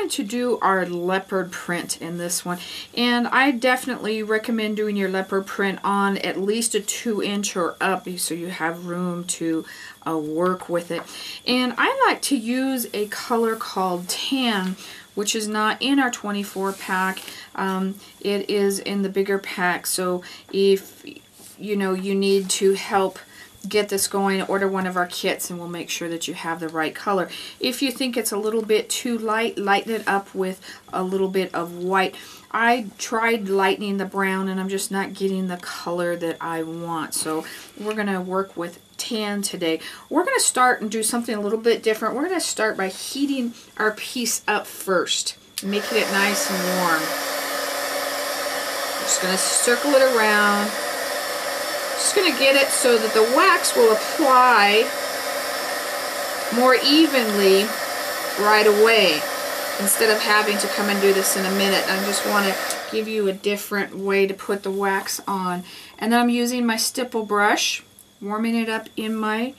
going to do our leopard print in this one. And I definitely recommend doing your leopard print on at least a 2-inch or up so you have room to work with it. And I like to use a color called tan, which is not in our 24 pack. It is in the bigger pack. So if you know you need to help get this going, order one of our kits and we'll make sure that you have the right color. If you think it's a little bit too light, lighten it up with a little bit of white. I tried lightening the brown and I'm just not getting the color that I want. So we're going to work with tan today. We're going to start and do something a little bit different. We're going to start by heating our piece up first, making it nice and warm. I'm just going to circle it around. Just going to get it so that the wax will apply more evenly right away instead of having to come and do this in a minute. I just want to give you a different way to put the wax on. And then I'm using my stipple brush, warming it up in my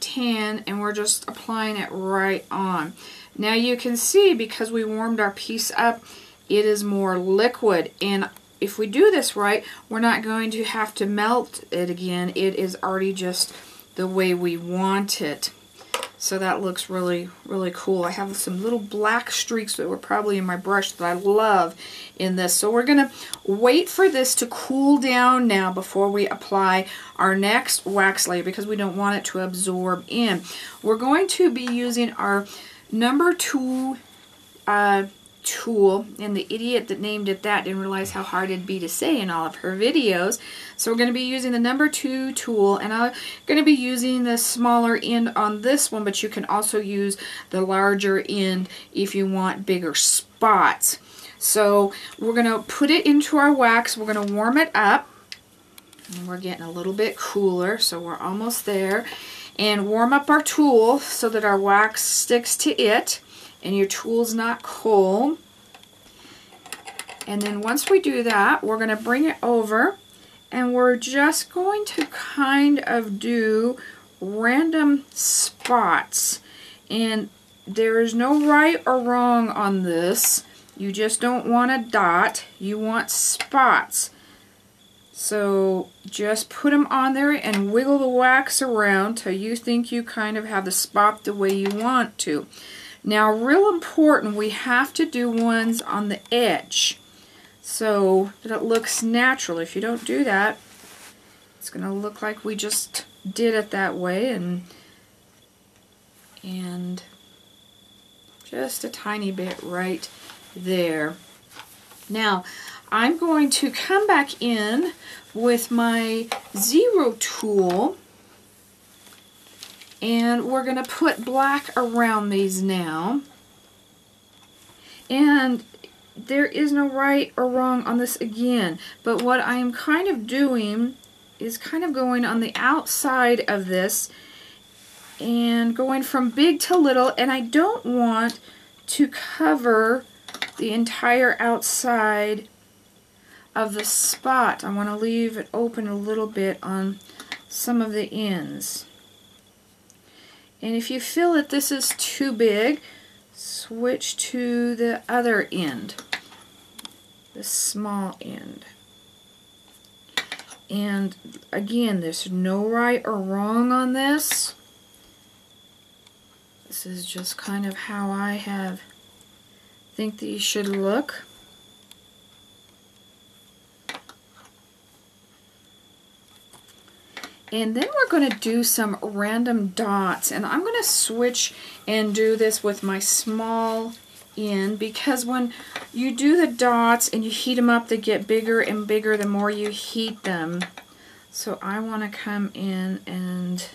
tan, and we're just applying it right on. Now you can see, because we warmed our piece up, it is more liquid, and if we do this right, we're not going to have to melt it again. It is already just the way we want it. So that looks really, really cool. I have some little black streaks that were probably in my brush that I love in this. So we're going to wait for this to cool down now before we apply our next wax layer, because we don't want it to absorb in. We're going to be using our number 2 tool, and the idiot that named it that didn't realize how hard it'd be to say in all of her videos. So we're going to be using the number 2 tool, and I'm going to be using the smaller end on this one, but you can also use the larger end if you want bigger spots. So we're going to put it into our wax. We're going to warm it up, and we're getting a little bit cooler, so we're almost there. And warm up our tool so that our wax sticks to it and your tool's not cold. And then once we do that, we're going to bring it over and we're just going to kind of do random spots. And there is no right or wrong on this. You just don't want a dot, you want spots. So just put them on there and wiggle the wax around till you think you kind of have the spot the way you want to. Now, real important, we have to do ones on the edge so that it looks natural. If you don't do that, it's going to look like we just did it that way, and just a tiny bit right there. Now, I'm going to come back in with my 0 tool, and we're going to put black around these now. And there is no right or wrong on this again, but what I'm kind of doing is kind of going on the outside of this and going from big to little, and I don't want to cover the entire outside of the spot. I want to leave it open a little bit on some of the ends. And if you feel that this is too big, switch to the other end, the small end. And again, there's no right or wrong on this. This is just kind of how I think these should look. And then we're going to do some random dots, and I'm going to switch and do this with my small end, because when you do the dots and you heat them up, they get bigger and bigger the more you heat them. So I want to come in and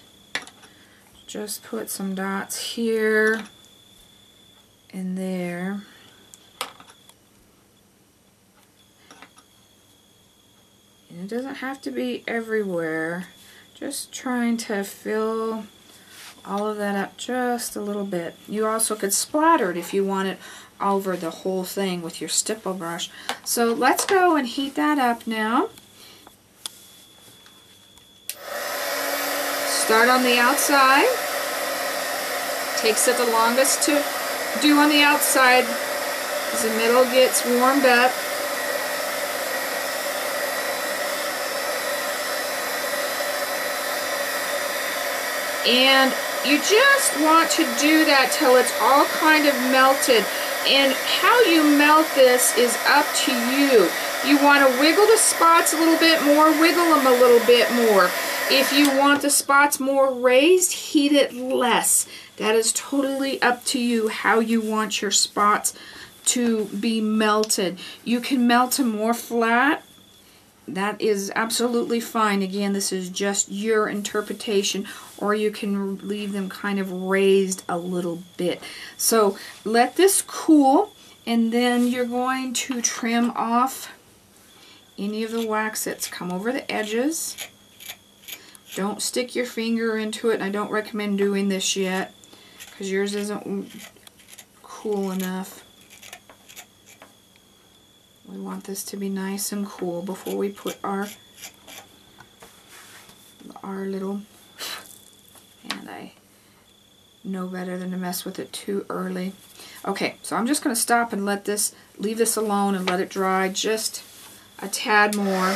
just put some dots here and there. And it doesn't have to be everywhere. Just trying to fill all of that up just a little bit. You also could splatter it if you want it over the whole thing with your stipple brush. So let's go and heat that up now. Start on the outside. Takes it the longest to do on the outside as the metal gets warmed up. And you just want to do that till it's all kind of melted. And how you melt this is up to you. You want to wiggle the spots a little bit more, wiggle them a little bit more. If you want the spots more raised, heat it less. That is totally up to you how you want your spots to be melted. You can melt them more flat. That is absolutely fine. Again, this is just your interpretation, or you can leave them kind of raised a little bit. So let this cool, and then you're going to trim off any of the wax that's come over the edges. Don't stick your finger into it, and I don't recommend doing this yet because yours isn't cool enough. We want this to be nice and cool before we put our little, and I know better than to mess with it too early. Okay, so I'm just going to stop and leave this alone and let it dry just a tad more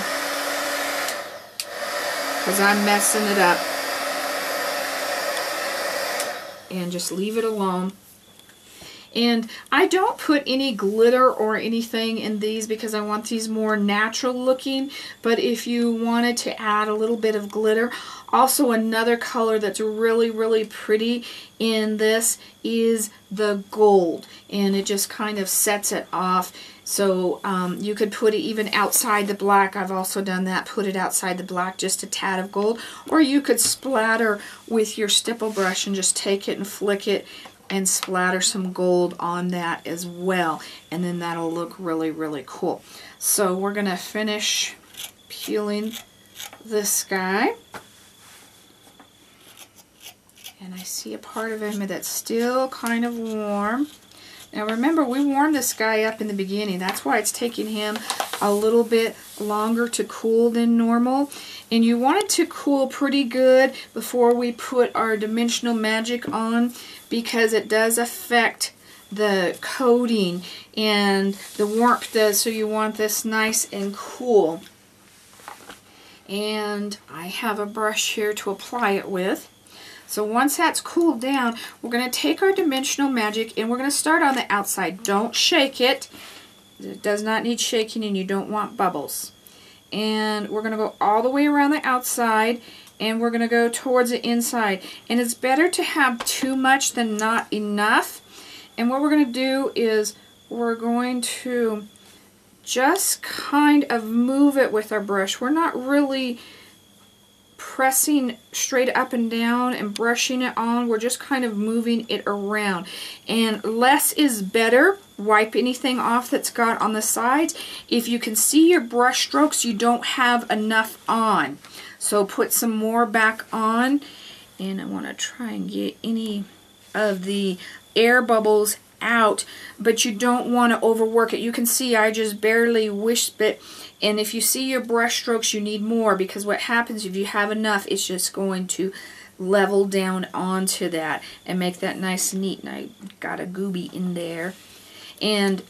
because I'm messing it up. And just leave it alone. And I don't put any glitter or anything in these because I want these more natural looking. But if you wanted to add a little bit of glitter, also another color that's really, really pretty in this is the gold. And it just kind of sets it off. So you could put it even outside the black. I've also done that. Put it outside the black, just a tad of gold. Or you could splatter with your stipple brush and just take it and flick it and splatter some gold on that as well, and then that'll look really, really cool. So we're going to finish peeling this guy, and I see a part of him that's still kind of warm. Now remember, we warmed this guy up in the beginning. That's why it's taking him a little bit longer to cool than normal. And you want it to cool pretty good before we put our Dimensional Magic on, because it does affect the coating and the warmth does, so you want this nice and cool. And I have a brush here to apply it with. So once that's cooled down, we're going to take our Dimensional Magic and we're going to start on the outside. Don't shake it. It does not need shaking, and you don't want bubbles. And we're going to go all the way around the outside, and we're going to go towards the inside. And it's better to have too much than not enough. And what we're going to do is we're going to just kind of move it with our brush. We're not really pressing straight up and down and brushing it on. We're just kind of moving it around. And less is better. Wipe anything off that's got on the sides. If you can see your brush strokes, you don't have enough on. So put some more back on. And I want to try and get any of the air bubbles out, but you don't want to overwork it. You can see I just barely wisp it. And if you see your brush strokes, you need more, because what happens if you have enough, it's just going to level down onto that and make that nice and neat. And I got a gooby in there. And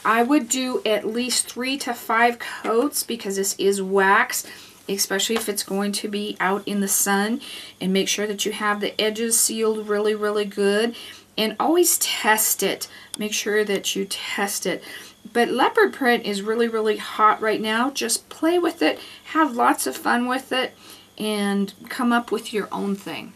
I would do at least 3 to 5 coats, because this is wax, especially if it's going to be out in the sun. And make sure that you have the edges sealed really, really good. And always test it. Make sure that you test it. But leopard print is really, really hot right now. Just play with it, have lots of fun with it, and come up with your own thing.